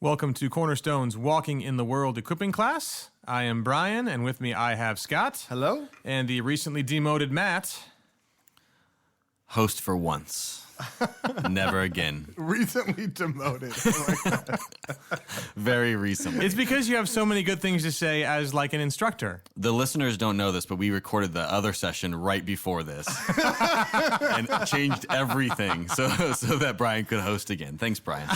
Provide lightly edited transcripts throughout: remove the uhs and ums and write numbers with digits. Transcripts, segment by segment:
Welcome to Cornerstone's Walking in the World Equipping Class. I am Brian, and with me I have Scott. Hello. And the recently demoted Matt. Host for once. Never again. Recently demoted. Very recently. It's because you have so many good things to say as like an instructor. The listeners don't know this, but we recorded the other session right before this and changed everything so that Brian could host again. Thanks, Brian.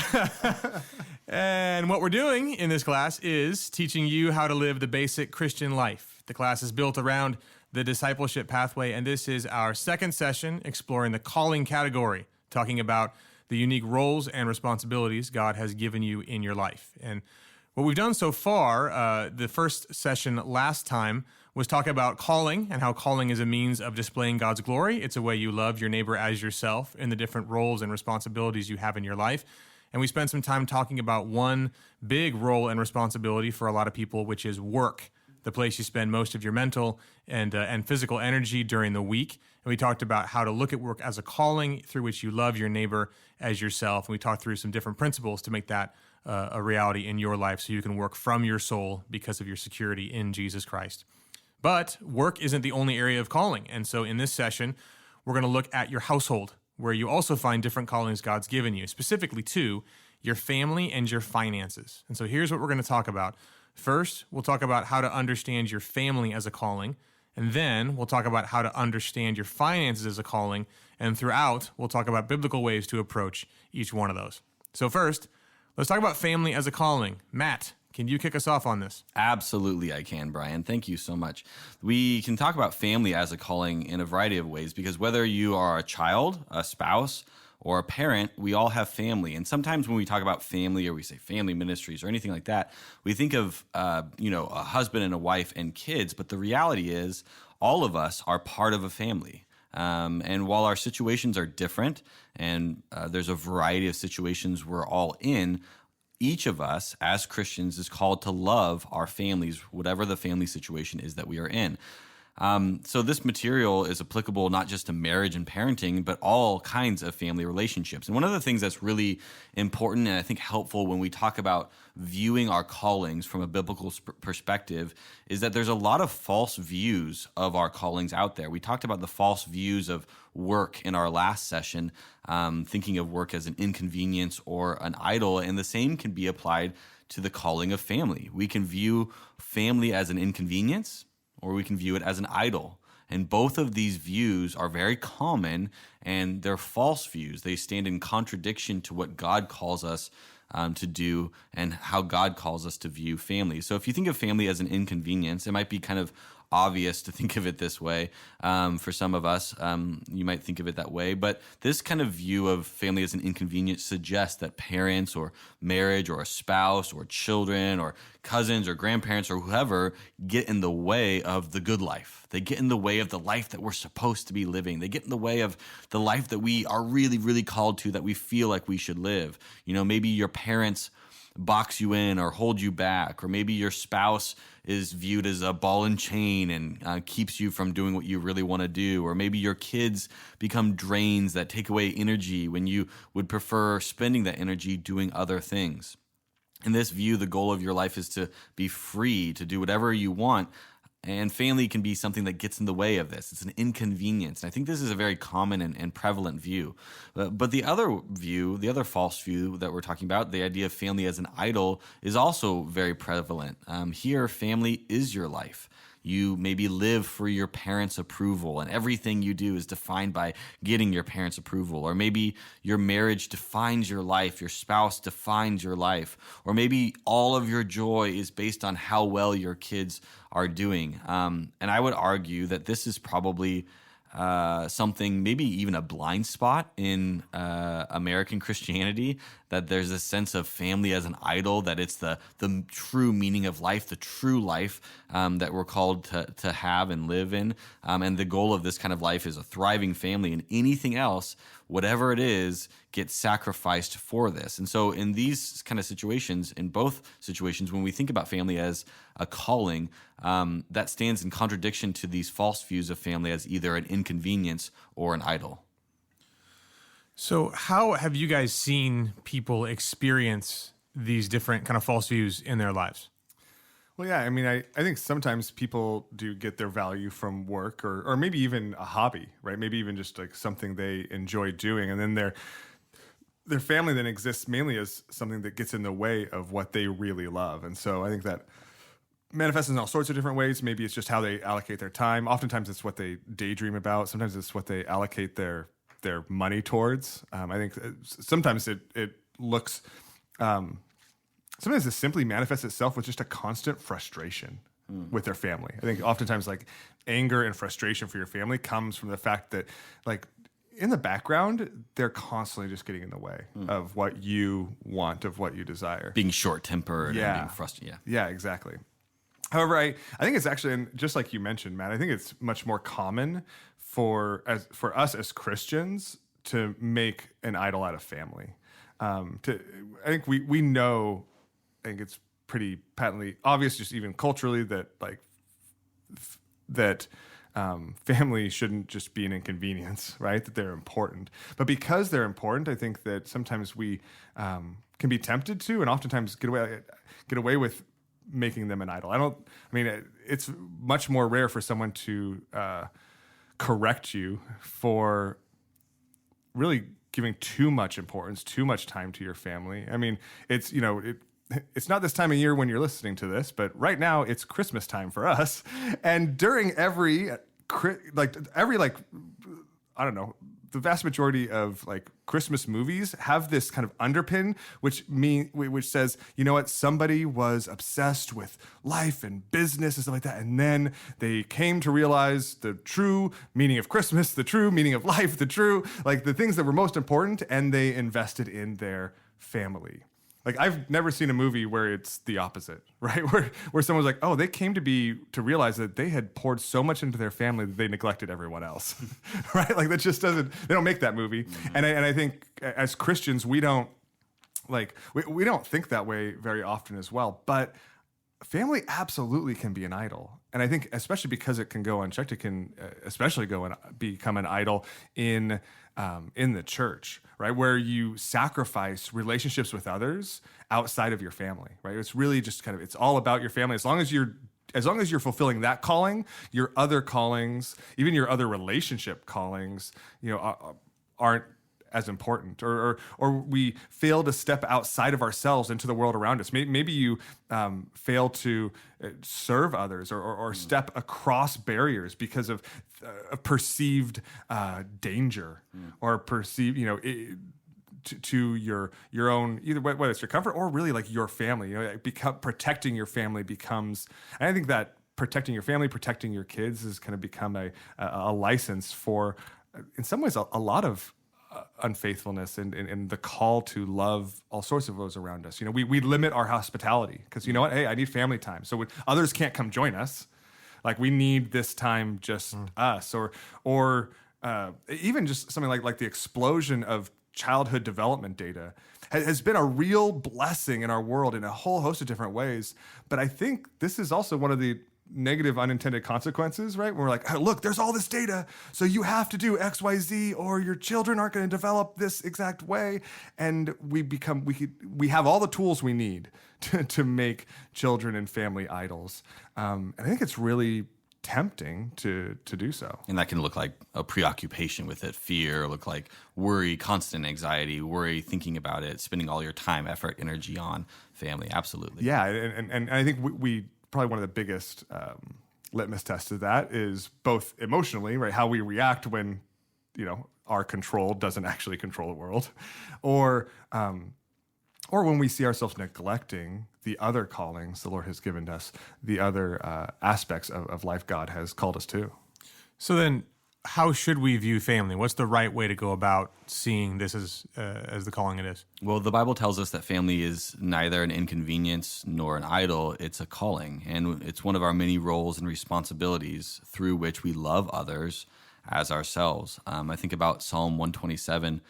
And what we're doing in this class is teaching you how to live the basic Christian life. The class is built around the discipleship pathway, and this is our second session exploring the calling category, talking about the unique roles and responsibilities God has given you in your life. And what we've done so far, the first session last time was talk about calling and how calling is a means of displaying God's glory. It's a way you love your neighbor as yourself in the different roles and responsibilities you have in your life. And we spent some time talking about one big role and responsibility for a lot of people, which is work, the place you spend most of your mental and physical energy during the week. And we talked about how to look at work as a calling through which you love your neighbor as yourself. And we talked through some different principles to make that a reality in your life so you can work from your soul because of your security in Jesus Christ. But work isn't the only area of calling. And so in this session, we're going to look at your household, where you also find different callings God's given you, specifically to your family and your finances. And so here's what we're going to talk about. First, we'll talk about how to understand your family as a calling, and then we'll talk about how to understand your finances as a calling, and throughout, we'll talk about biblical ways to approach each one of those. So first, let's talk about family as a calling. Matt, can you kick us off on this? Absolutely, I can, Brian. Thank you so much. We can talk about family as a calling in a variety of ways because whether you are a child, a spouse, or a parent, we all have family. And sometimes when we talk about family or we say family ministries or anything like that, we think of a husband and a wife and kids. But the reality is all of us are part of a family. And while our situations are different and there's a variety of situations we're all in, each of us as Christians is called to love our families, whatever the family situation is that we are in. So this material is applicable not just to marriage and parenting, but all kinds of family relationships. And one of the things that's really important and I think helpful when we talk about viewing our callings from a biblical perspective is that there's a lot of false views of our callings out there. We talked about the false views of work in our last session, thinking of work as an inconvenience or an idol, and the same can be applied to the calling of family. We can view family as an inconvenience, or we can view it as an idol. And both of these views are very common, and they're false views. They stand in contradiction to what God calls us to do and how God calls us to view family. So if you think of family as an inconvenience, it might be kind of obvious to think of it this way. For some of us, you might think of it that way. But this kind of view of family as an inconvenience suggests that parents or marriage or a spouse or children or cousins or grandparents or whoever get in the way of the good life. They get in the way of the life that we're supposed to be living. They get in the way of the life that we are really, really called to, that we feel like we should live. You know, maybe your parents box you in or hold you back, or maybe your spouse is viewed as a ball and chain and keeps you from doing what you really want to do, or maybe your kids become drains that take away energy when you would prefer spending that energy doing other things. In this view, the goal of your life is to be free to do whatever you want. And family can be something that gets in the way of this. It's an inconvenience. And I think this is a very common and prevalent view. But the other view, the other false view that we're talking about, the idea of family as an idol, is also very prevalent. Here, family is your life. You maybe live for your parents' approval, and everything you do is defined by getting your parents' approval. Or maybe your marriage defines your life, your spouse defines your life. Or maybe all of your joy is based on how well your kids are doing. And I would argue that this is probably something, maybe even a blind spot in American Christianity, that there's a sense of family as an idol, that it's the true meaning of life, the true life that we're called to have and live in. And the goal of this kind of life is a thriving family, and anything else, whatever it is, gets sacrificed for this. And so in these kind of situations, in both situations, when we think about family as a calling, that stands in contradiction to these false views of family as either an inconvenience or an idol. So how have you guys seen people experience these different kind of false views in their lives? Well, yeah, I mean, I think sometimes people do get their value from work or maybe even a hobby, right? Maybe even just like something they enjoy doing. And then their family then exists mainly as something that gets in the way of what they really love. And so I think that manifests in all sorts of different ways. Maybe it's just how they allocate their time. Oftentimes it's what they daydream about. Sometimes it's what they allocate their money towards. I think sometimes it looks... sometimes it simply manifests itself with just a constant frustration with their family. I think oftentimes like anger and frustration for your family comes from the fact that like in the background, they're constantly just getting in the way of what you want, of what you desire. Being short-tempered and being frustrated. Yeah, exactly. However, I think it's actually, and just like you mentioned, Matt, I think it's much more common for us as Christians to make an idol out of family. I think we know, I think it's pretty patently obvious, just even culturally, that like family shouldn't just be an inconvenience, right? That they're important. But because they're important, I think that sometimes we can be tempted to, and oftentimes get away with making them an idol. It's much more rare for someone to correct you for really giving too much importance, too much time to your family. I mean, it's not this time of year when you're listening to this, but right now it's Christmas time for us. And during the vast majority of like Christmas movies have this kind of underpin, which says, you know what, somebody was obsessed with life and business and stuff like that, and then they came to realize the true meaning of Christmas, the true meaning of life, the things that were most important, and they invested in their family. Like, I've never seen a movie where it's the opposite, right? Where someone's like, oh, they came to realize that they had poured so much into their family that they neglected everyone else, right? Like, that just they don't make that movie. Mm-hmm. And I think as Christians, we don't think that way very often as well. But family absolutely can be an idol. And I think especially because it can go unchecked, it can especially go and become an idol in the church, right? Where you sacrifice relationships with others outside of your family, right? It's really just it's all about your family. As long as you're fulfilling that calling, your other callings, even your other relationship callings, aren't as important, or we fail to step outside of ourselves into the world around us. Maybe you fail to serve others or step across barriers because of perceived danger or perceived, to your own, either whether it's your comfort or really like your family. Protecting your family becomes, and I think that protecting your family, protecting your kids has kind of become a license for, in some ways, a lot of unfaithfulness and the call to love all sorts of those around us. We limit our hospitality because, you know what? Hey, I need family time. So when others can't come join us, like, we need this time just us, or even just something like the explosion of childhood development data has been a real blessing in our world in a whole host of different ways. But I think this is also one of the negative unintended consequences, right? When we're like, oh, look, there's all this data, so you have to do X, Y, Z, or your children aren't going to develop this exact way. And we have all the tools we need to make children and family idols. And I think it's really tempting to do so. And that can look like a preoccupation with it, fear, look like worry, constant anxiety, worry, thinking about it, spending all your time, effort, energy on family. Absolutely. Yeah, and I think we probably one of the biggest litmus tests of that is both emotionally, right? How we react when, our control doesn't actually control the world, or when we see ourselves neglecting the other callings the Lord has given us, the other aspects of life God has called us to. So then, how should we view family? What's the right way to go about seeing this as the calling it is? Well, the Bible tells us that family is neither an inconvenience nor an idol. It's a calling, and it's one of our many roles and responsibilities through which we love others as ourselves. I think about Psalm 127.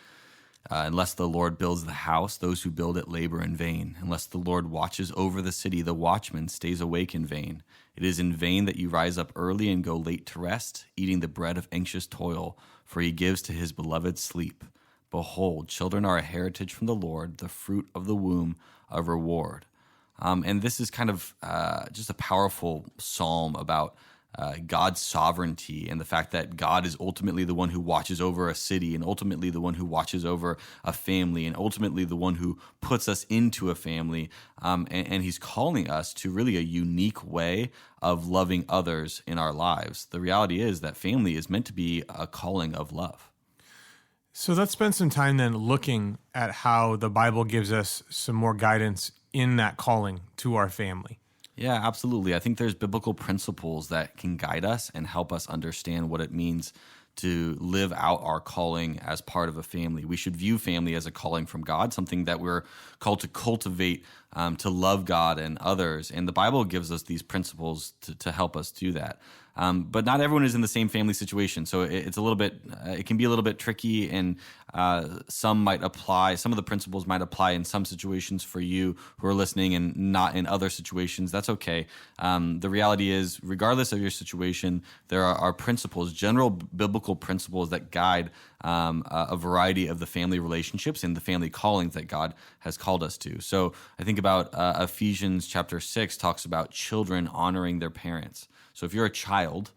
Unless the Lord builds the house, those who build it labor in vain. Unless the Lord watches over the city, the watchman stays awake in vain. It is in vain that you rise up early and go late to rest, eating the bread of anxious toil, for he gives to his beloved sleep. Behold, children are a heritage from the Lord, the fruit of the womb, a reward. And this is kind of just a powerful psalm about God's sovereignty and the fact that God is ultimately the one who watches over a city, and ultimately the one who watches over a family, and ultimately the one who puts us into a family. And he's calling us to really a unique way of loving others in our lives. The reality is that family is meant to be a calling of love. So let's spend some time then looking at how the Bible gives us some more guidance in that calling to our family. Yeah, absolutely. I think there's biblical principles that can guide us and help us understand what it means to live out our calling as part of a family. We should view family as a calling from God, something that we're called to cultivate, to love God and others. And the Bible gives us these principles to help us do that. But not everyone is in the same family situation. So it's a little bit, it can be a little bit tricky, and some of the principles might apply in some situations for you who are listening and not in other situations. That's okay. The reality is, regardless of your situation, there are principles, general biblical principles that guide a variety of the family relationships and the family callings that God has called us to. So I think about Ephesians chapter 6 talks about children honoring their parents. So if you're a child,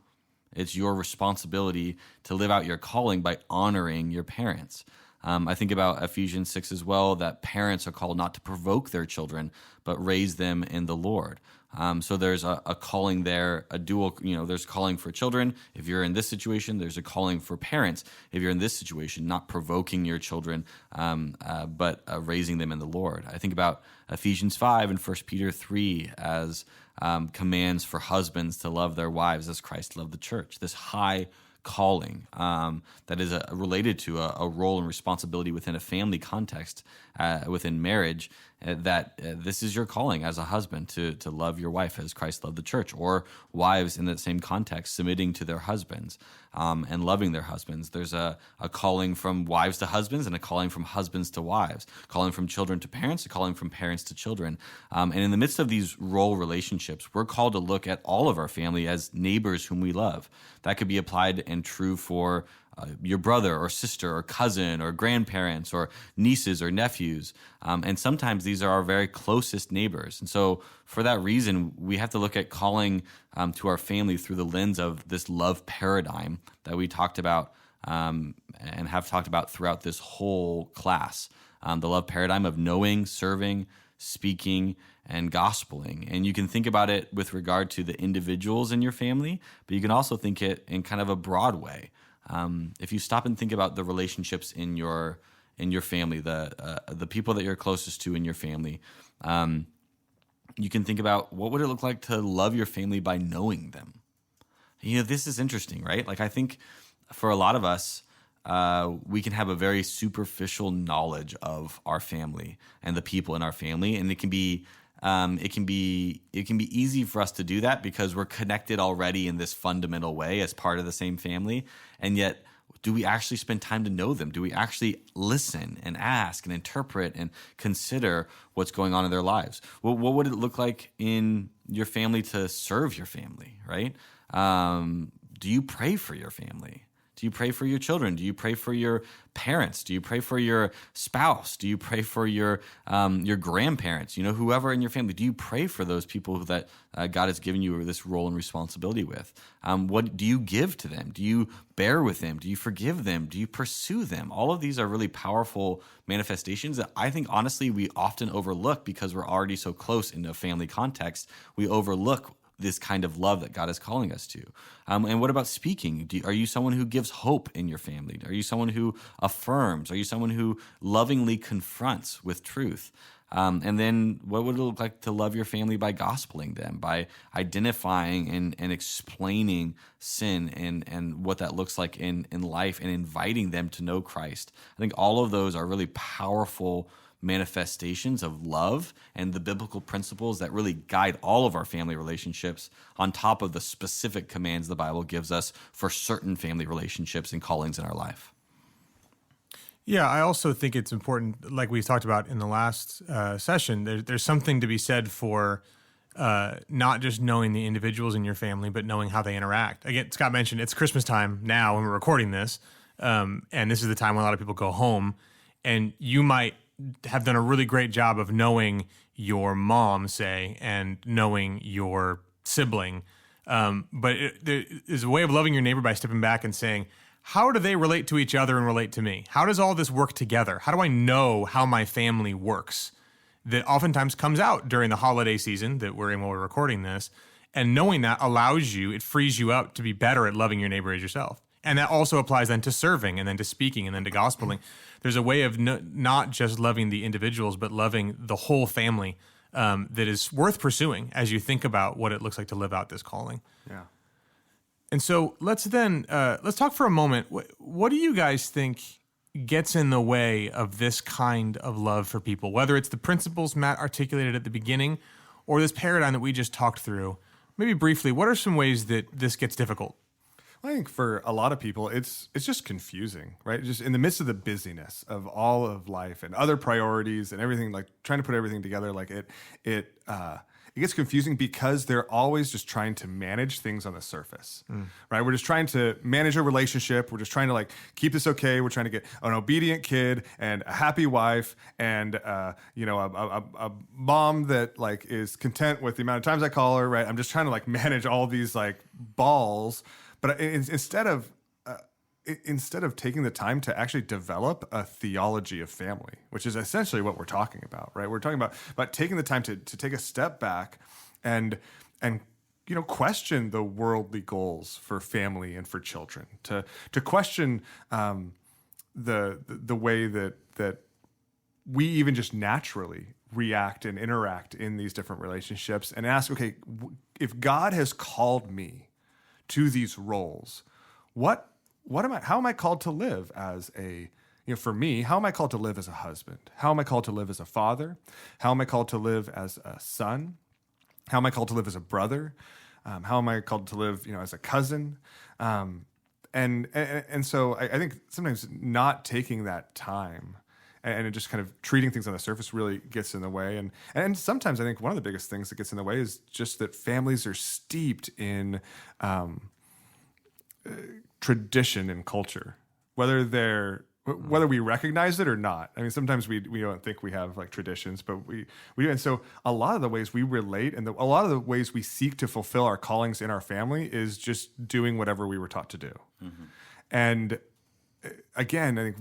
it's your responsibility to live out your calling by honoring your parents. I think about Ephesians 6 as well, that parents are called not to provoke their children, but raise them in the Lord. So there's a calling there, a dual, there's calling for children. If you're in this situation, there's a calling for parents. If you're in this situation, not provoking your children, but raising them in the Lord. I think about Ephesians 5 and 1 Peter 3 as commands for husbands to love their wives as Christ loved the church. This high calling that is related to a role and responsibility within a family context, within marriage, that this is your calling as a husband to love your wife as Christ loved the church, or wives in that same context submitting to their husbands and loving their husbands. There's a calling from wives to husbands and a calling from husbands to wives, calling from children to parents, a calling from parents to children. And in the midst of these role relationships, we're called to look at all of our family as neighbors whom we love. That could be applied and true for your brother or sister or cousin or grandparents or nieces or nephews. And sometimes these are our very closest neighbors. And so for that reason, we have to look at calling to our family through the lens of this love paradigm that we talked about and have talked about throughout this whole class. The love paradigm of knowing, serving, speaking, and gospeling. And you can think about it with regard to the individuals in your family, but you can also think it in kind of a broad way. If you stop and think about the relationships in your family, the people that you're closest to in your family, you can think about what would it look like to love your family by knowing them. This is interesting, right? Like, I think for a lot of us, we can have a very superficial knowledge of our family and the people in our family, and it can be easy for us to do that because we're connected already in this fundamental way as part of the same family. And yet, do we actually spend time to know them? Do we actually listen and ask and interpret and consider what's going on in their lives? What would it look like in your family to serve your family, right? Do you pray for your family? Do you pray for your children? Do you pray for your parents? Do you pray for your spouse? Do you pray for your grandparents? Whoever in your family. Do you pray for those people that God has given you this role and responsibility with? What do you give to them? Do you bear with them? Do you forgive them? Do you pursue them? All of these are really powerful manifestations that I think, honestly, we often overlook because we're already so close in a family context. We overlook this kind of love that God is calling us to. And what about speaking? Are you someone who gives hope in your family? Are you someone who affirms? Are you someone who lovingly confronts with truth? And then what would it look like to love your family by gospeling them, by identifying and explaining sin and what that looks like in life and inviting them to know Christ? I think all of those are really powerful manifestations of love and the biblical principles that really guide all of our family relationships on top of the specific commands the Bible gives us for certain family relationships and callings in our life. Yeah, I also think it's important, like we talked about in the last session, there's something to be said for not just knowing the individuals in your family, but knowing how they interact. Again, Scott mentioned it's Christmas time now when we're recording this. and this is the time when a lot of people go home, and you might have done a really great job of knowing your mom, say, and knowing your sibling. But there is a way of loving your neighbor by stepping back and saying, how do they relate to each other and relate to me? How does all this work together? How do I know how my family works? That oftentimes comes out during the holiday season that we're in while we're recording this. And knowing that allows you, it frees you up to be better at loving your neighbor as yourself. And that also applies then to serving and then to speaking and then to gospeling. There's a way of not just loving the individuals, but loving the whole family that is worth pursuing as you think about what it looks like to live out this calling. Yeah. And so let's talk for a moment. What do you guys think gets in the way of this kind of love for people, whether it's the principles Matt articulated at the beginning or this paradigm that we just talked through? Maybe briefly, what are some ways that this gets difficult? I think for a lot of people, it's just confusing, right? Just in the midst of the busyness of all of life and other priorities and everything, like trying to put everything together, like it gets confusing because they're always just trying to manage things on the surface, right? We're just trying to manage a relationship. We're just trying to like keep this okay. We're trying to get an obedient kid and a happy wife and a mom that like is content with the amount of times I call her, right? I'm just trying to like manage all these like balls. But instead of taking the time to actually develop a theology of family, which is essentially what we're talking about, right? We're talking about taking the time to take a step back and question the worldly goals for family and for children, to question the way that we even just naturally react and interact in these different relationships, and ask, okay, if God has called me to these roles, how am I called to live as for me, how am I called to live as a husband? How am I called to live as a father? How am I called to live as a son? How am I called to live as a brother? How am I called to live, as a cousin? And so I think sometimes not taking that time and just kind of treating things on the surface really gets in the way. And sometimes I think one of the biggest things that gets in the way is just that families are steeped in tradition and culture, whether we recognize it or not. I mean, sometimes we don't think we have like traditions, but we do. And so a lot of the ways we relate and a lot of the ways we seek to fulfill our callings in our family is just doing whatever we were taught to do. Mm-hmm. And again, I think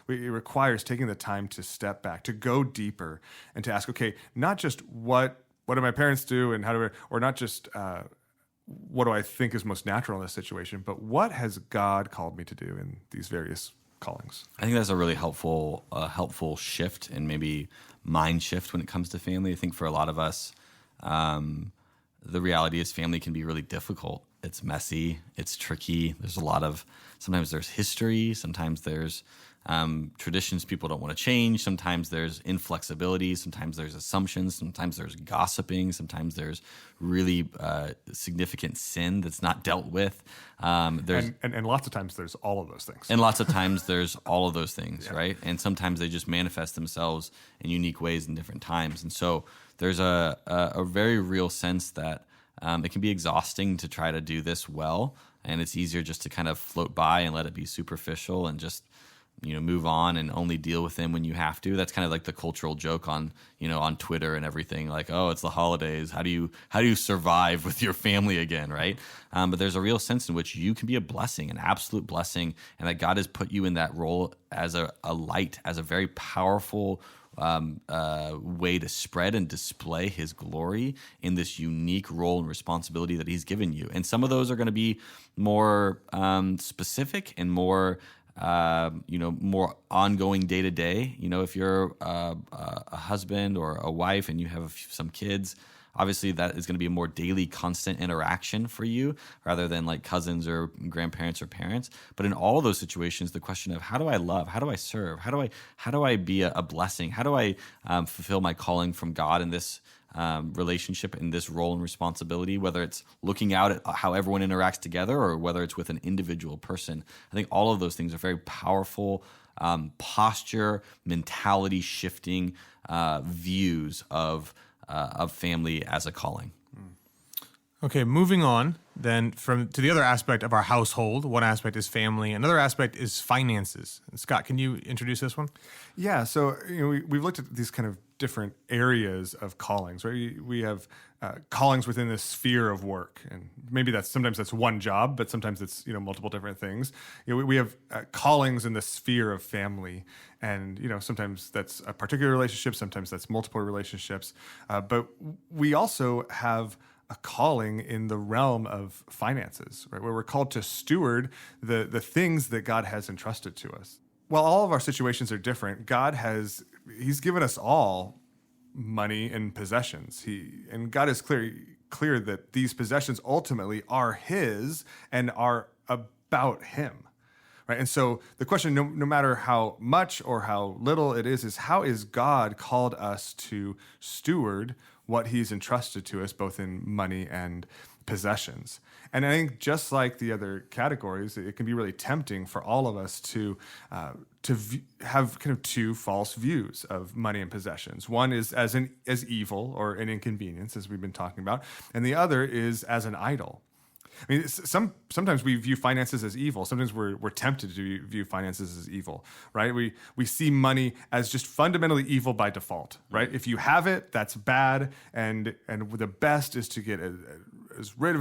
it requires taking the time to step back, to go deeper, and to ask, okay, not just what do my parents do, and or not just what do I think is most natural in this situation, but what has God called me to do in these various callings? I think that's a really helpful shift and maybe mind shift when it comes to family. I think for a lot of us, the reality is family can be really difficult. It's messy. It's tricky. Sometimes there's history. Sometimes there's traditions people don't want to change. Sometimes there's inflexibility. Sometimes there's assumptions. Sometimes there's gossiping. Sometimes there's really significant sin that's not dealt with. And lots of times there's all of those things. And lots of times there's all of those things, yeah. Right? And sometimes they just manifest themselves in unique ways in different times. And so there's a very real sense that it can be exhausting to try to do this well, and it's easier just to kind of float by and let it be superficial and just move on and only deal with them when you have to. That's kind of like the cultural joke on Twitter and everything, like, oh, it's the holidays. How do you survive with your family again, right? But there's a real sense in which you can be a blessing, an absolute blessing, and that God has put you in that role as a light, as a very powerful way to spread and display his glory in this unique role and responsibility that he's given you. And some of those are going to be more specific and more more ongoing day to day. If you're a husband or a wife and you have some kids, obviously that is going to be a more daily, constant interaction for you rather than like cousins or grandparents or parents. But in all those situations, the question of how do I love? How do I serve? How do I be a blessing? How do I fulfill my calling from God in this relationship, in this role and responsibility, whether it's looking out at how everyone interacts together or whether it's with an individual person? I think all of those things are very powerful posture, mentality shifting views of family as a calling. Okay, moving on then to the other aspect of our household. One aspect is family. Another aspect is finances. Scott, can you introduce this one? Yeah, so we've looked at these kind of different areas of callings, right? We have callings within the sphere of work, and maybe sometimes that's one job, but sometimes it's multiple different things. We have callings in the sphere of family, and sometimes that's a particular relationship, sometimes that's multiple relationships, but we also have a calling in the realm of finances, right? Where we're called to steward the things that God has entrusted to us. While all of our situations are different, He's given us all money and possessions. And God is clear that these possessions ultimately are His and are about Him. Right? And so the question, no matter how much or how little it is how is God called us to steward what He's entrusted to us, both in money and possessions? And I think just like the other categories, it can be really tempting for all of us to have kind of two false views of money and possessions. One is as evil or an inconvenience, as we've been talking about, and the other is as an idol. I mean, sometimes we view finances as evil. Sometimes we're tempted to view finances as evil, right? We see money as just fundamentally evil by default, right? If you have it, that's bad, and the best is to get rid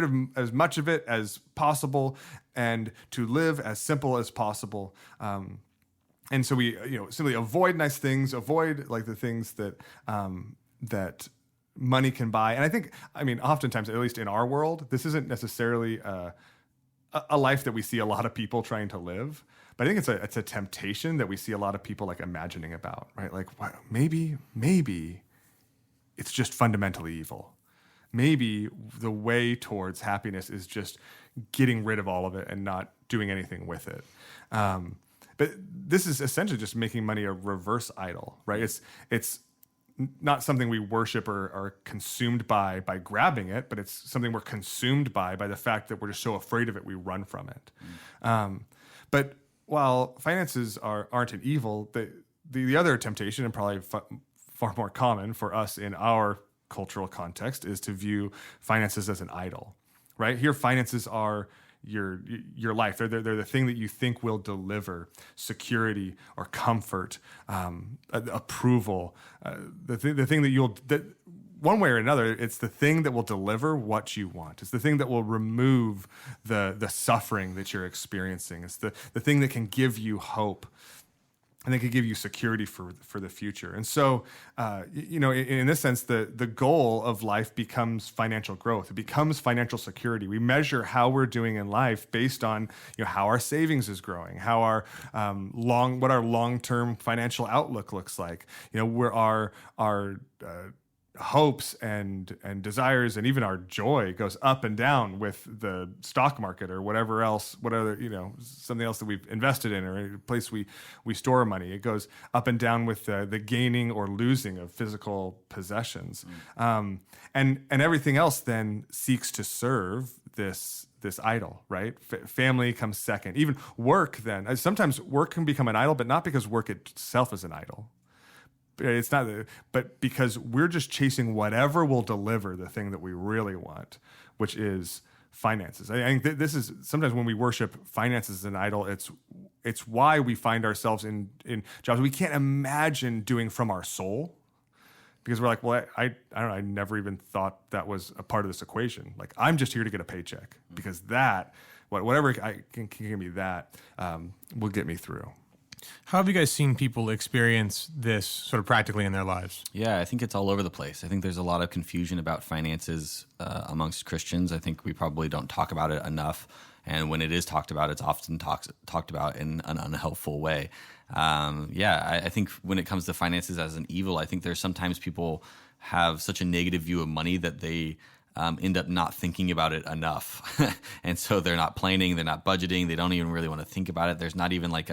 of as much of it as possible, and to live as simple as possible. And so we simply avoid nice things, avoid like the things that money can buy. And I mean, oftentimes, at least in our world, this isn't necessarily a life that we see a lot of people trying to live. But I think it's a temptation that we see a lot of people like imagining about, right? Like, wow, maybe it's just fundamentally evil. Maybe the way towards happiness is just getting rid of all of it and not doing anything with it. But this is essentially just making money a reverse idol, right? It's not something we worship or are consumed by grabbing it, but it's something we're consumed by the fact that we're just so afraid of it, we run from it. But while finances aren't an evil, the other temptation, and probably far more common for us in our cultural context, is to view finances as an idol, right? Here, finances are your life. They're the thing that you think will deliver security or comfort, approval. The thing that one way or another, it's the thing that will deliver what you want. It's the thing that will remove the suffering that you're experiencing. It's the thing that can give you hope, and they could give you security for the future. And so, in this sense, the goal of life becomes financial growth. It becomes financial security. We measure how we're doing in life based on how our savings is growing, how what our long-term financial outlook looks like. Where our hopes and desires and even our joy goes up and down with the stock market or whatever else, something else that we've invested in, or a place we store money. It goes up and down with the gaining or losing of physical possessions. And everything else then seeks to serve this idol, right? Family comes second. Even work then. Sometimes work can become an idol, but not because work itself is an idol. It's not, but because we're just chasing whatever will deliver the thing that we really want, which is finances. I think this is sometimes when we worship finances as an idol, it's why we find ourselves in jobs we can't imagine doing from our soul, because we're like, well, I don't know, I never even thought that was a part of this equation. Like, I'm just here to get a paycheck, because whatever can give me that will get me through. How have you guys seen people experience this sort of practically in their lives? Yeah, I think it's all over the place. I think there's a lot of confusion about finances amongst Christians. I think we probably don't talk about it enough. And when it is talked about, it's often talked about in an unhelpful way. I think when it comes to finances as an evil, I think there's sometimes people have such a negative view of money that they end up not thinking about it enough. And so they're not planning, they're not budgeting, they don't even really want to think about it. There's not even like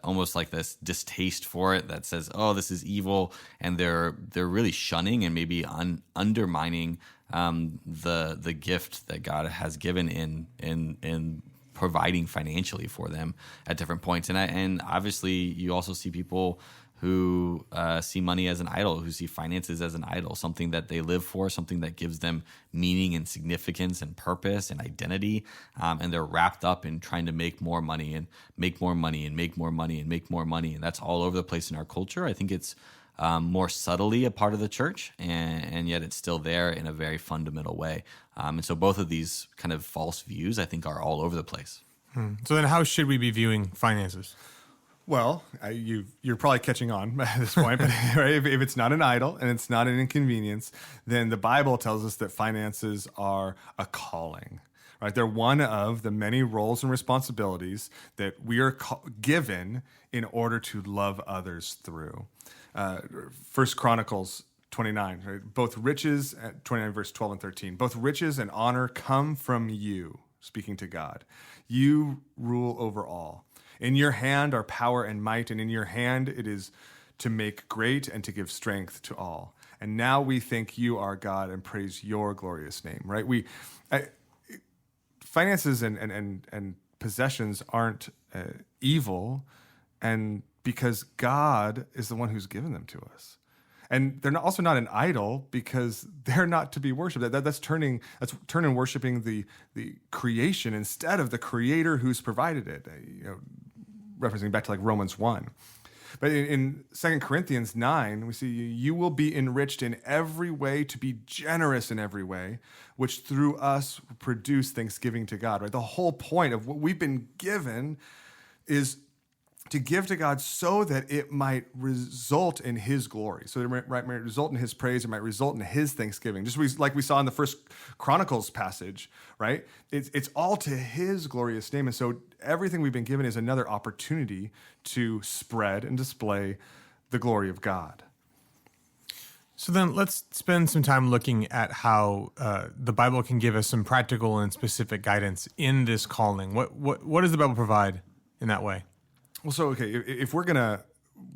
almost like this distaste for it that says, oh, this is evil, and they're really shunning and maybe undermining the gift that God has given in providing financially for them at different points. And obviously you also see people who see money as an idol, who see finances as an idol, something that they live for, something that gives them meaning and significance and purpose and identity. And they're wrapped up in trying to make more money and make more money and make more money and make more money. And that's all over the place in our culture. I think it's more subtly a part of the church, and yet it's still there in a very fundamental way. And so both of these kind of false views, I think, are all over the place. So then how should we be viewing finances? Well, you're probably catching on at this point, but right, if it's not an idol and it's not an inconvenience, then the Bible tells us that finances are a calling. Right? They're one of the many roles and responsibilities that we are given in order to love others through. First Chronicles 29, right? Both riches, 29 verse 12 and 13, both riches and honor come from you, speaking to God. You rule over all. In your hand are power and might, and in your hand it is to make great and to give strength to all. And now we thank you, our God, and praise your glorious name, right? Finances and possessions aren't evil, and because God is the one who's given them to us. And they're also not an idol because they're not to be worshipped. That's turning and worshiping the creation instead of the Creator who's provided it. Referencing back to like Romans 1. But in 2 Corinthians 9, we see you will be enriched in every way to be generous in every way, which through us produce thanksgiving to God. Right? The whole point of what we've been given is to give to God so that it might result in His glory. So it might result in His praise. It might result in His thanksgiving. Just like we saw in the First Chronicles passage, right? It's all to His glorious name. And so everything we've been given is another opportunity to spread and display the glory of God. So then let's spend some time looking at how the Bible can give us some practical and specific guidance in this calling. What does the Bible provide in that way? Well, so, okay, if we're going to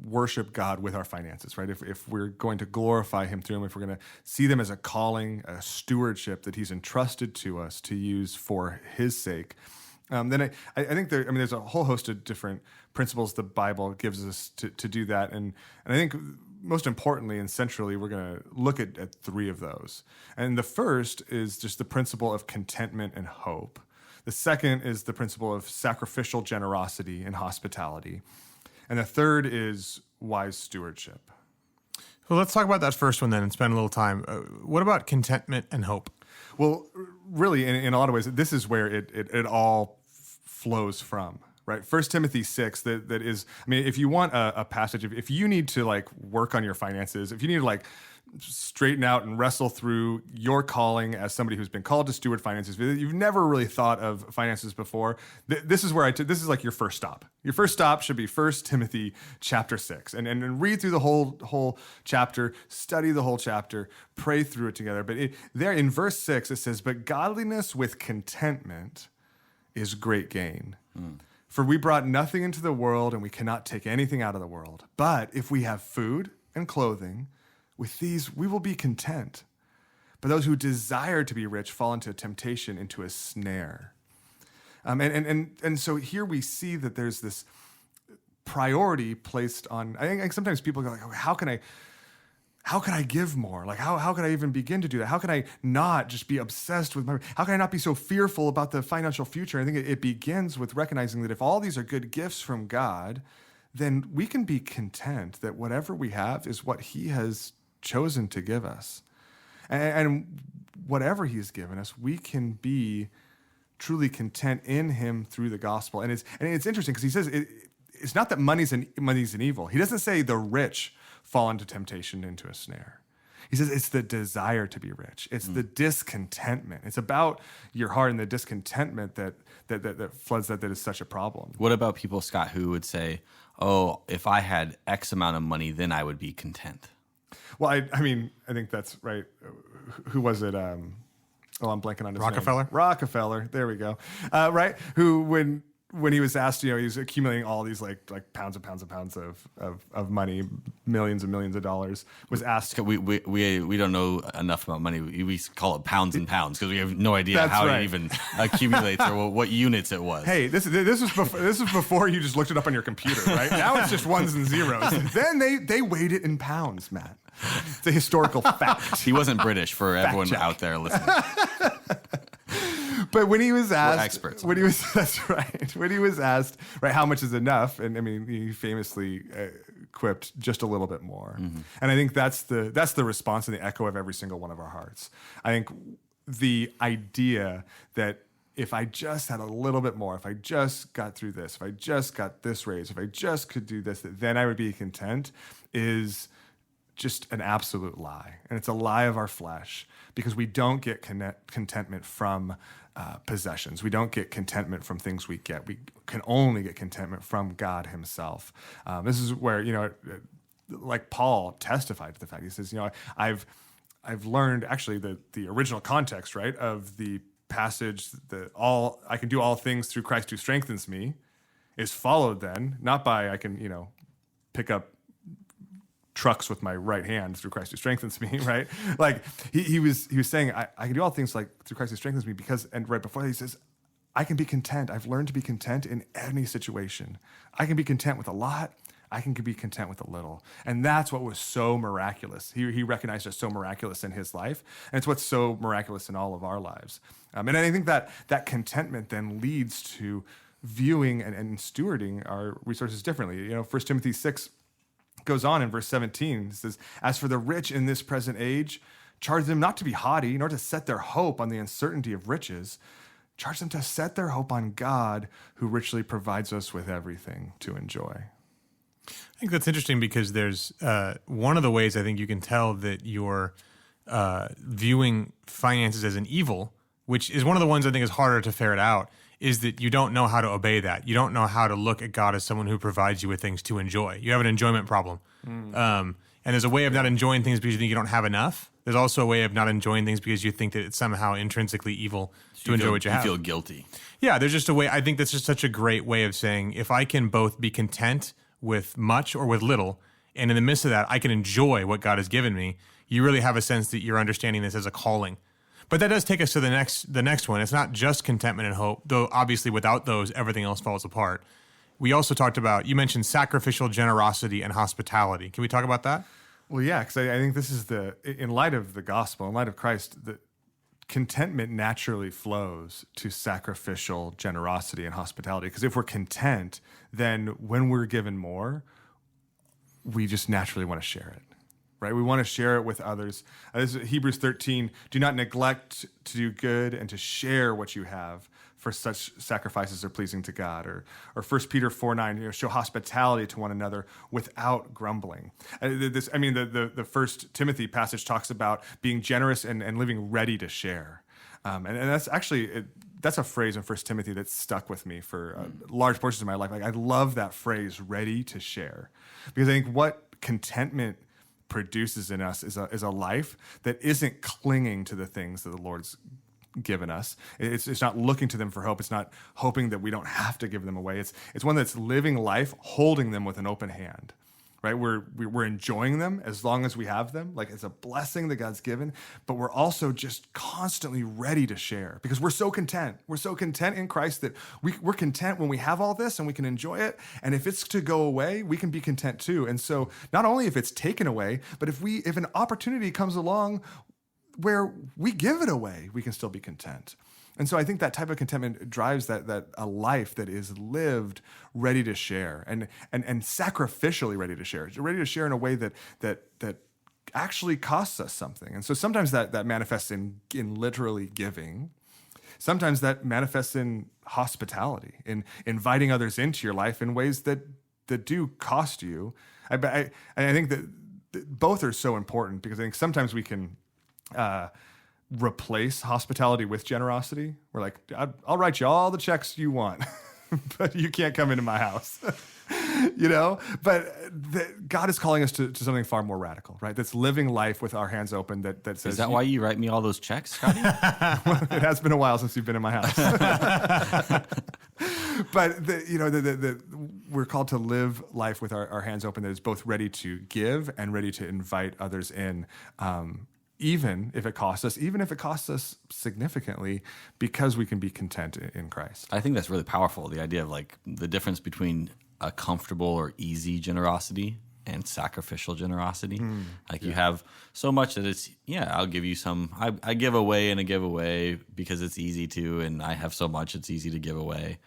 worship God with our finances, right? If we're going to glorify Him through them, if we're going to see them as a calling, a stewardship that He's entrusted to us to use for His sake, then I think there's a whole host of different principles the Bible gives us to do that. And I think most importantly and centrally, we're going to look at three of those. And the first is just the principle of contentment and hope. The second is the principle of sacrificial generosity and hospitality. And the third is wise stewardship. Well, let's talk about that first one then and spend a little time. What about contentment and hope? Well, really, in a lot of ways, this is where it all flows from, right? 1 Timothy 6, that is, I mean, if you want a passage, if you need to like work on your finances, if you need to like straighten out and wrestle through your calling as somebody who's been called to steward finances, you've never really thought of finances before, this is where this is like your first stop. Your first stop should be 1 Timothy chapter 6 and read through the whole chapter, study the whole chapter, pray through it together. But there in verse 6, it says, "But godliness with contentment is great gain. For we brought nothing into the world and we cannot take anything out of the world. But if we have food and clothing, with these, we will be content. But those who desire to be rich fall into temptation, into a snare." And so here we see that there's this priority placed on. I think sometimes people go like, "Oh, how can I give more? Like how can I even begin to do that? How can I not just be obsessed with money? How can I not be so fearful about the financial future?" I think it begins with recognizing that if all these are good gifts from God, then we can be content that whatever we have is what He has chosen to give us. And whatever He's given us, we can be truly content in Him through the gospel. And it's interesting because He says it's not that money's an evil. He doesn't say the rich fall into temptation, into a snare. He says it's the desire to be rich. It's the discontentment. It's about your heart and the discontentment that floods that is such a problem. What about people, Scott, who would say, "Oh, if I had X amount of money, then I would be content"? Well, I mean, I think that's right. Who was it? I'm blanking on his Rockefeller? name. Rockefeller. There we go. Right? Who, when when he was asked, he was accumulating all these like pounds and pounds and pounds of money, millions and millions of dollars, was asked. We don't know enough about money. We call it pounds and pounds because we have no idea That's how right. it even accumulates or what units it was. Hey, this was before you just looked it up on your computer, right? Now it's just ones and zeros. Then they weighed it in pounds, Matt. It's a historical fact. He wasn't British for everyone check. out there listening. But when he was asked, experts. That's right. When he was asked, right, how much is enough? And I mean, he famously quipped, just a little bit more. Mm-hmm. And I think that's the response and the echo of every single one of our hearts. I think the idea that if I just had a little bit more, if I just got through this, if I just got this raise, if I just could do this, then I would be content is just an absolute lie. And it's a lie of our flesh because we don't get contentment from possessions. We don't get contentment from things we get. We can only get contentment from God himself. This is where, like Paul testified to the fact. He says, I've learned actually the original context, right, of the passage, I can do all things through Christ who strengthens me, is followed then, not by I can, pick up trucks with my right hand through Christ who strengthens me, right? Like he was saying, I can do all things like through Christ who strengthens me and right before that he says, I can be content. I've learned to be content in any situation. I can be content with a lot. I can be content with a little. And that's what was so miraculous. He recognized as so miraculous in his life. And it's what's so miraculous in all of our lives. And I think that contentment then leads to viewing and stewarding our resources differently. 1 Timothy 6 goes on in verse 17. It says, as for the rich in this present age, charge them not to be haughty, nor to set their hope on the uncertainty of riches. Charge them to set their hope on God, who richly provides us with everything to enjoy. I think that's interesting because there's one of the ways I think you can tell that you're viewing finances as an evil, which is one of the ones I think is harder to ferret out, is that you don't know how to obey that. You don't know how to look at God as someone who provides you with things to enjoy. You have an enjoyment problem. And there's a way of not enjoying things because you think you don't have enough. There's also a way of not enjoying things because you think that it's somehow intrinsically evil to enjoy what you have. You feel guilty. Yeah, there's just a way. I think that's just such a great way of saying, if I can both be content with much or with little, and in the midst of that, I can enjoy what God has given me, you really have a sense that you're understanding this as a calling. But that does take us to the next one. It's not just contentment and hope, though obviously without those, everything else falls apart. We also talked about, you mentioned sacrificial generosity and hospitality. Can we talk about that? Well, yeah, because I think this is in light of the gospel, in light of Christ, the contentment naturally flows to sacrificial generosity and hospitality. Because if we're content, then when we're given more, we just naturally want to share it. Right? We want to share it with others. This is Hebrews 13, do not neglect to do good and to share what you have, for such sacrifices are pleasing to God. Or 1 Peter 4:9, show hospitality to one another without grumbling. The 1 Timothy passage talks about being generous and living ready to share. And that's actually, that's a phrase in 1 Timothy that's stuck with me for large portions of my life. Like, I love that phrase, ready to share. Because I think what contentment produces in us is a life that isn't clinging to the things that the Lord's given us. It's not looking to them for hope. It's not hoping that we don't have to give them away. It's one that's living life, holding them with an open hand. Right? We're enjoying them as long as we have them. Like, it's a blessing that God's given, but we're also just constantly ready to share because we're so content. We're so content in Christ that we're content when we have all this and we can enjoy it. And if it's to go away, we can be content too. And so not only if it's taken away, but if an opportunity comes along where we give it away, we can still be content. And so I think that type of contentment drives that a life that is lived ready to share and sacrificially ready to share in a way that actually costs us something. And so sometimes that manifests in literally giving. Sometimes that manifests in hospitality, in inviting others into your life in ways that do cost you. I think that both are so important because I think sometimes we can replace hospitality with generosity. We're like, I'll write you all the checks you want, but you can't come into my house. But God is calling us to something far more radical, right? That's living life with our hands open. That says, Is that why you write me all those checks, Scotty? It has been a while since you've been in my house. But we're called to live life with our hands open, that is both ready to give and ready to invite others in, even if it costs us significantly, because we can be content in Christ. I think that's really powerful. The idea of like the difference between a comfortable or easy generosity and sacrificial generosity. You have so much that it's, I'll give you some. I give away in a giveaway because it's easy to, and I have so much it's easy to give away.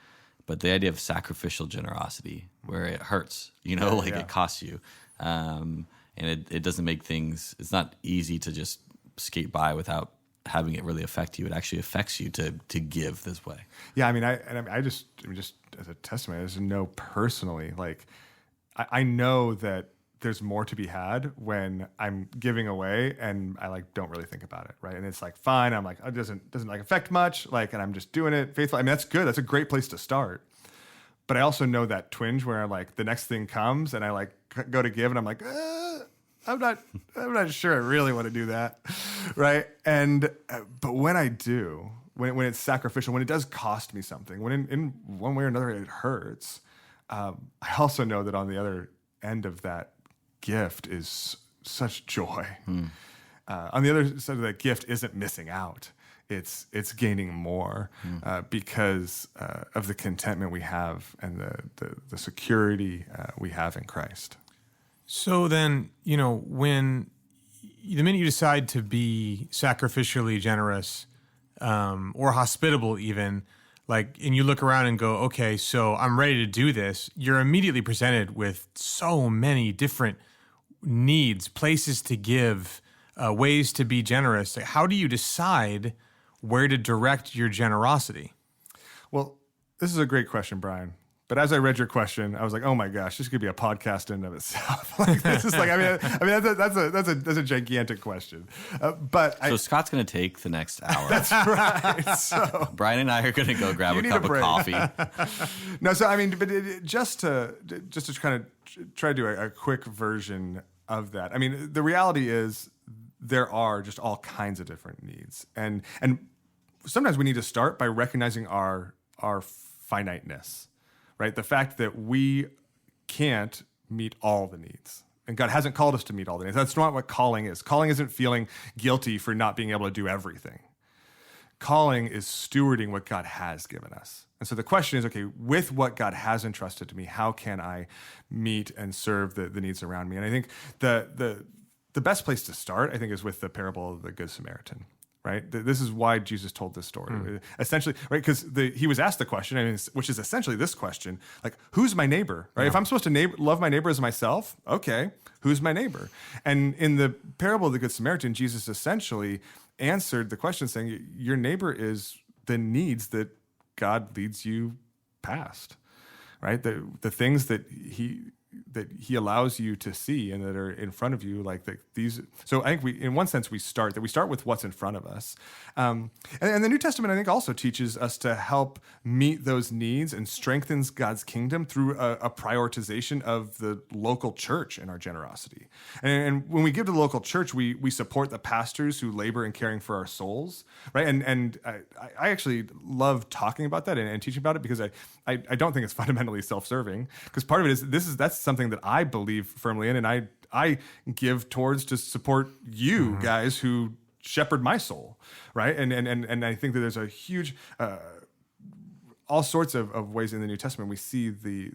But the idea of sacrificial generosity, where it hurts, it costs you, and it doesn't make things. It's not easy to just skate by without having it really affect you. It actually affects you to give this way. Yeah, I just as a testimony, I just know personally, like I know that there's more to be had when I'm giving away and I don't really think about it, right? And it's fine. I'm it doesn't affect much, and I'm just doing it faithfully. That's good. That's a great place to start. But I also know that twinge where the next thing comes and I go to give and I'm I'm not sure I really want to do that, right? And but when I do, when it's sacrificial, when it does cost me something, when in one way or another it hurts, I also know that on the other end of that gift is such joy. On the other side of that gift isn't missing out. It's gaining more because of the contentment we have and the security we have in Christ. So then, when the minute you decide to be sacrificially generous or hospitable even, and you look around and go, okay, so I'm ready to do this, you're immediately presented with so many different needs, places to give, ways to be generous. How do you decide where to direct your generosity? Well, this is a great question, Brian. But as I read your question, I was like, "Oh my gosh, this could be a podcast in and of itself." This is that's a gigantic question. So Scott's going to take the next hour. That's right. So Brian and I are going to go grab a cup of coffee. No, so just to kind of try to do a quick version of that. The reality is there are just all kinds of different needs, and sometimes we need to start by recognizing our finiteness. Right? The fact that we can't meet all the needs. And God hasn't called us to meet all the needs. That's not what calling is. Calling isn't feeling guilty for not being able to do everything. Calling is stewarding what God has given us. And so the question is, okay, with what God has entrusted to me, how can I meet and serve the needs around me? And I think the best place to start, is with the parable of the Good Samaritan. Right. This is why Jesus told this story. Essentially, right? Because he was asked the question, which is essentially this question: who's my neighbor? Right? Yeah. If I'm supposed to love my neighbor as myself, okay, who's my neighbor? And in the parable of the Good Samaritan, Jesus essentially answered the question, saying, "Your neighbor is the needs that God leads you past, right? The things that He allows you to see and that are in front of you, these." So I think in one sense, we start with what's in front of us. And the New Testament, I think, also teaches us to help meet those needs and strengthens God's kingdom through a prioritization of the local church in our generosity. And when we give to the local church, we support the pastors who labor in caring for our souls, right? And I actually love talking about that and teaching about it because I don't think it's fundamentally self-serving, because part of it is that's something that I believe firmly in, and I give towards to support you guys who shepherd my soul, right? And I think that there's a huge all sorts of ways in the New Testament we see the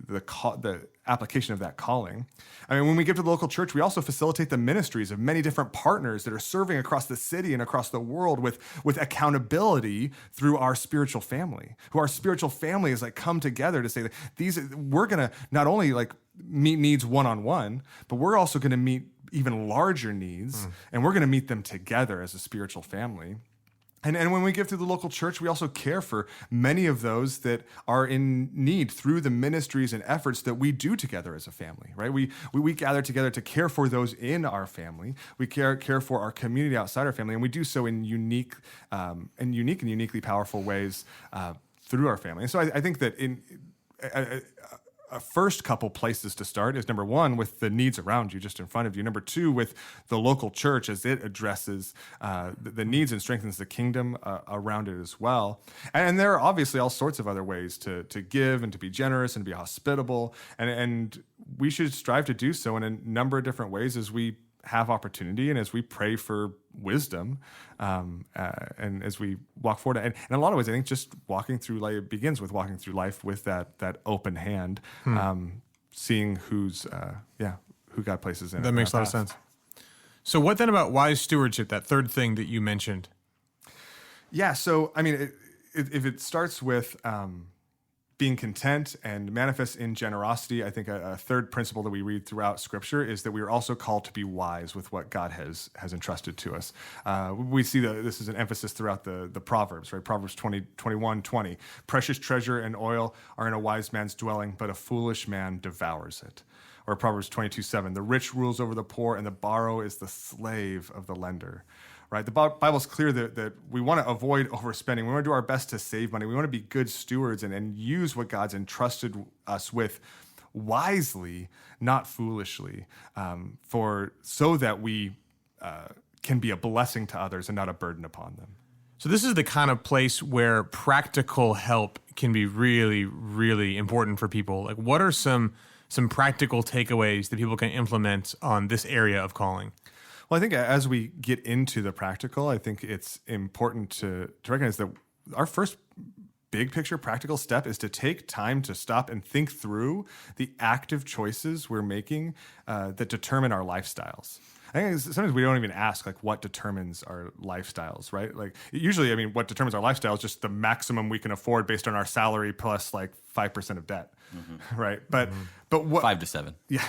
application of that calling. When we give to the local church, we also facilitate the ministries of many different partners that are serving across the city and across the world with accountability through our spiritual family. Who our spiritual family is come together to say that we're gonna not only meet needs one-on-one, but we're also gonna meet even larger needs, and we're gonna meet them together as a spiritual family. And when we give to the local church, we also care for many of those that are in need through the ministries and efforts that we do together as a family, right? We gather together to care for those in our family. We care for our community outside our family, and we do so in unique and uniquely powerful ways through our family. And so I think that a first couple places to start is number one, with the needs around you, just in front of you. Number two, with the local church as it addresses the needs and strengthens the kingdom around it as well. And there are obviously all sorts of other ways to give and to be generous and to be hospitable. And we should strive to do so in a number of different ways as we have opportunity and as we pray for wisdom and as we walk forward. And in a lot of ways, I think just walking through life, it begins with walking through life with that open hand, seeing who God places in. That makes a lot of sense. So what then about wise stewardship, that third thing that you mentioned? Yeah, so I mean, if it starts with being content and manifest in generosity, I think a third principle that we read throughout Scripture is that we are also called to be wise with what God has entrusted to us. We see that this is an emphasis throughout the Proverbs, right? Proverbs 21:20. Precious treasure and oil are in a wise man's dwelling, but a foolish man devours it. Or Proverbs 22:7. The rich rules over the poor, and the borrower is the slave of the lender. Right, the Bible's clear that we want to avoid overspending. We want to do our best to save money. We want to be good stewards and use what God's entrusted us with wisely, not foolishly, so that we can be a blessing to others and not a burden upon them. So this is the kind of place where practical help can be really, really important for people. Like, what are some practical takeaways that people can implement on this area of calling? Well, I think as we get into the practical, I think it's important to recognize that our first big picture practical step is to take time to stop and think through the active choices we're making that determine our lifestyles. I think sometimes we don't even ask, like, what determines our lifestyles, right? Like, usually, I mean, what determines our lifestyle is just the maximum we can afford based on our salary plus like 5% of debt, right? But what 5 to 7? Yeah,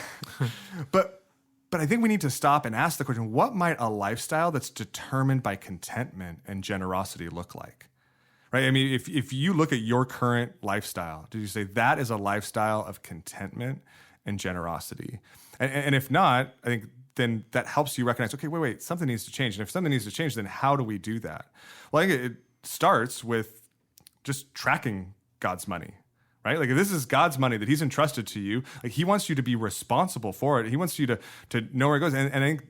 But I think we need to stop and ask the question, what might a lifestyle that's determined by contentment and generosity look like? Right? I mean, if you look at your current lifestyle, did you say that is a lifestyle of contentment and generosity? And if not, I think then that helps you recognize, okay, wait, something needs to change. And if something needs to change, then how do we do that? Well, I think it starts with just tracking God's money. Right? Like, if this is God's money that he's entrusted to you, like, he wants you to be responsible for it. He wants you to know where it goes. And I think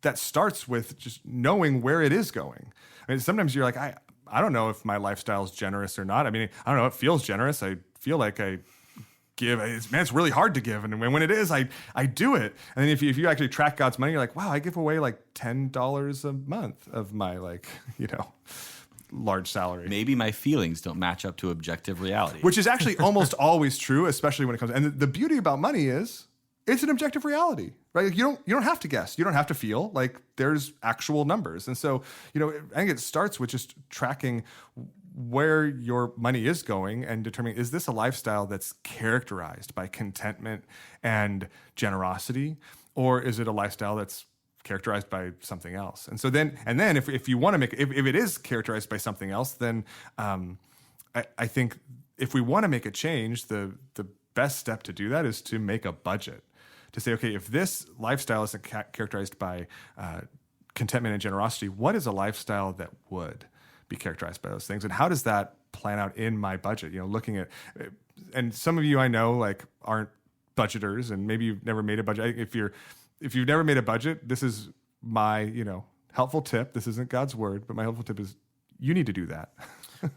that starts with just knowing where it is going. I mean, sometimes you're like, I don't know if my lifestyle is generous or not. I mean, I don't know. It feels generous. I feel like I give. It's really hard to give. And when it is, I do it. And then if you actually track God's money, you're like, wow, I give away like $10 a month of my, like, large salary. Maybe my feelings don't match up to objective reality. Which is actually almost always true, especially when it comes. And the beauty about money is it's an objective reality, right? Like, you don't have to guess. You don't have to feel. Like, there's actual numbers. And so, I think it starts with just tracking where your money is going and determining, is this a lifestyle that's characterized by contentment and generosity, or is it a lifestyle that's characterized by something else? And so then if you want to make, if it is characterized by something else, then I think if we want to make a change, the best step to do that is to make a budget, to say, okay, if this lifestyle isn't characterized by contentment and generosity, what is a lifestyle that would be characterized by those things? And how does that plan out in my budget? Looking at, and some of you I know, like, aren't budgeters, and maybe you've never made a budget. If you've never made a budget, this is my, helpful tip. This isn't God's word, but my helpful tip is you need to do that.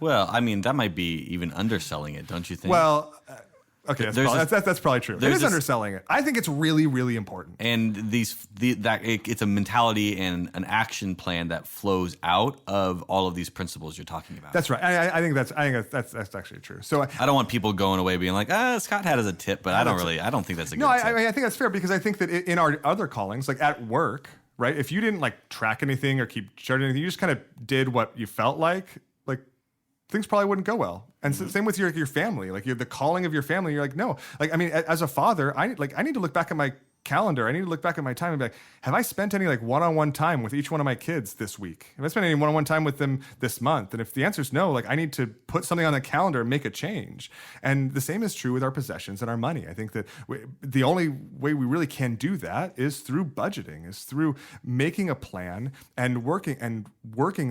Well, I mean, that might be even underselling it, don't you think? Well, okay, that's probably true. It is underselling it. I think it's really, really important. And it's a mentality and an action plan that flows out of all of these principles you're talking about. That's right. I think that's actually true. So I don't want people going away being like, Scott had as a tip, but I don't think that's a good tip. I think that's fair, because I think that in our other callings, like at work, right? If you didn't like track anything or keep charting anything, you just kind of did what you felt like things probably wouldn't go well. And same with your family, like the calling of your family. You're like, no, like, I mean, as a father, I need to look back at my calendar, I need to look back at my time and be like, have I spent any like one-on-one time with each one of my kids this week? Have I spent any one-on-one time with them this month? And if the answer is no, like I need to put something on the calendar and make a change. And the same is true with our possessions and our money. I think that the only way we really can do that is through budgeting, is through making a plan and working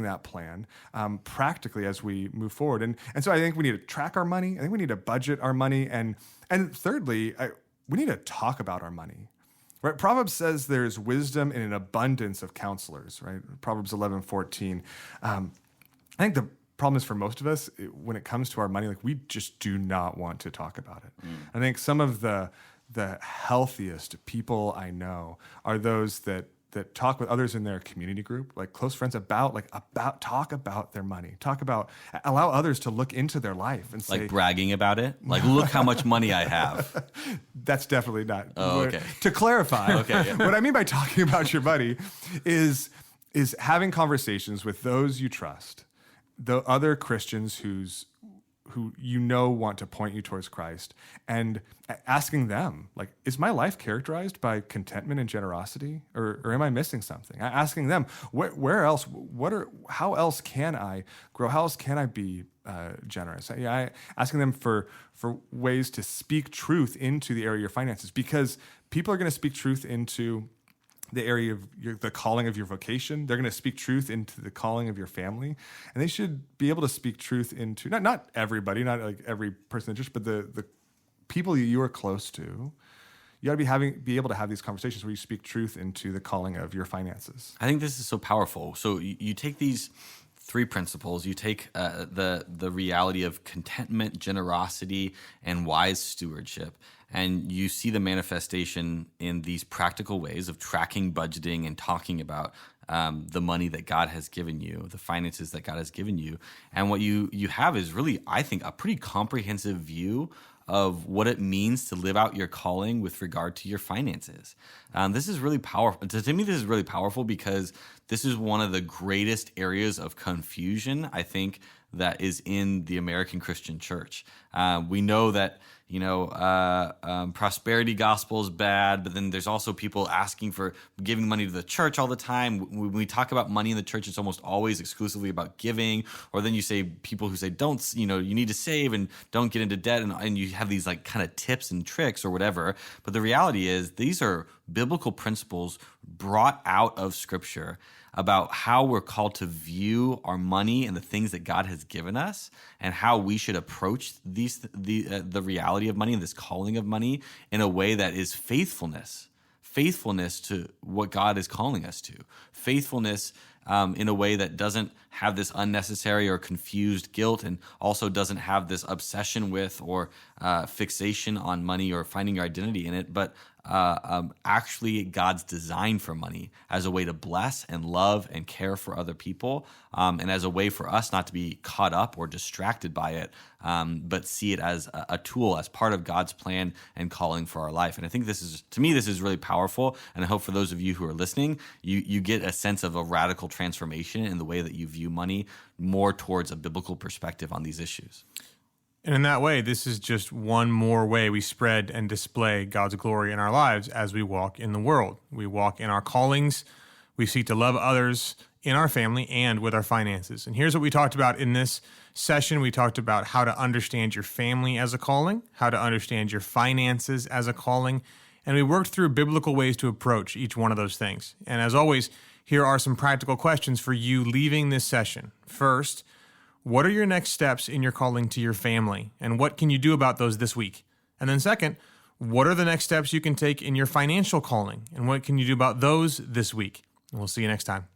that plan practically as we move forward. And so I think we need to track our money. I think we need to budget our money. And thirdly, we need to talk about our money. Right? Proverbs says there's wisdom in an abundance of counselors, right? Proverbs 11:14. I think the problem is for most of us, when it comes to our money, like we just do not want to talk about it. I think some of the healthiest people I know are those that talk with others in their community group, like close friends, about talk about their money, allow others to look into their life and say, like bragging about it, like look how much money I have. That's definitely not. Oh, okay. To clarify, Okay, yeah. What I mean by talking about your money is having conversations with those you trust, the other Christians who want to point you towards Christ, and asking them, like, is my life characterized by contentment and generosity, or am I missing something? Asking them, how else can I grow? How else can I be generous? Asking them for ways to speak truth into the area of your finances, because people are going to speak truth into the area of the calling of your vocation. They're going to speak truth into the calling of your family, and they should be able to speak truth into not everybody, not like every person, but the people you are close to. You got to be able to have these conversations where you speak truth into the calling of your finances. I think this is so powerful. So you take these three principles. You take the reality of contentment, generosity, and wise stewardship, and you see the manifestation in these practical ways of tracking, budgeting, and talking about the money that God has given you, the finances that God has given you. And what you have is really, I think, a pretty comprehensive view of what it means to live out your calling with regard to your finances. This is really powerful. To me, this is really powerful because this is one of the greatest areas of confusion, I think, that is in the American Christian church. We know that prosperity gospel is bad, but then there's also people asking for giving money to the church all the time. When we talk about money in the church, it's almost always exclusively about giving. Or then you say people who say, you need to save and don't get into debt. And you have these like kind of tips and tricks or whatever. But the reality is these are biblical principles brought out of Scripture about how we're called to view our money and the things that God has given us, and how we should approach the reality of money and this calling of money in a way that is faithfulness to what God is calling us to, faithfulness in a way that doesn't have this unnecessary or confused guilt, and also doesn't have this obsession with or fixation on money or finding your identity in it, but actually God's design for money as a way to bless and love and care for other people, and as a way for us not to be caught up or distracted by it, but see it as a tool, as part of God's plan and calling for our life. And I think this is really powerful, and I hope for those of you who are listening, you get a sense of a radical transformation in the way that you view money, more towards a biblical perspective on these issues. And in that way, this is just one more way we spread and display God's glory in our lives as we walk in the world. We walk in our callings. We seek to love others in our family and with our finances. And here's what we talked about in this session. We talked about how to understand your family as a calling, how to understand your finances as a calling, and we worked through biblical ways to approach each one of those things. And as always, here are some practical questions for you leaving this session. First, what are your next steps in your calling to your family, and what can you do about those this week? And then second, what are the next steps you can take in your financial calling, and what can you do about those this week? And we'll see you next time.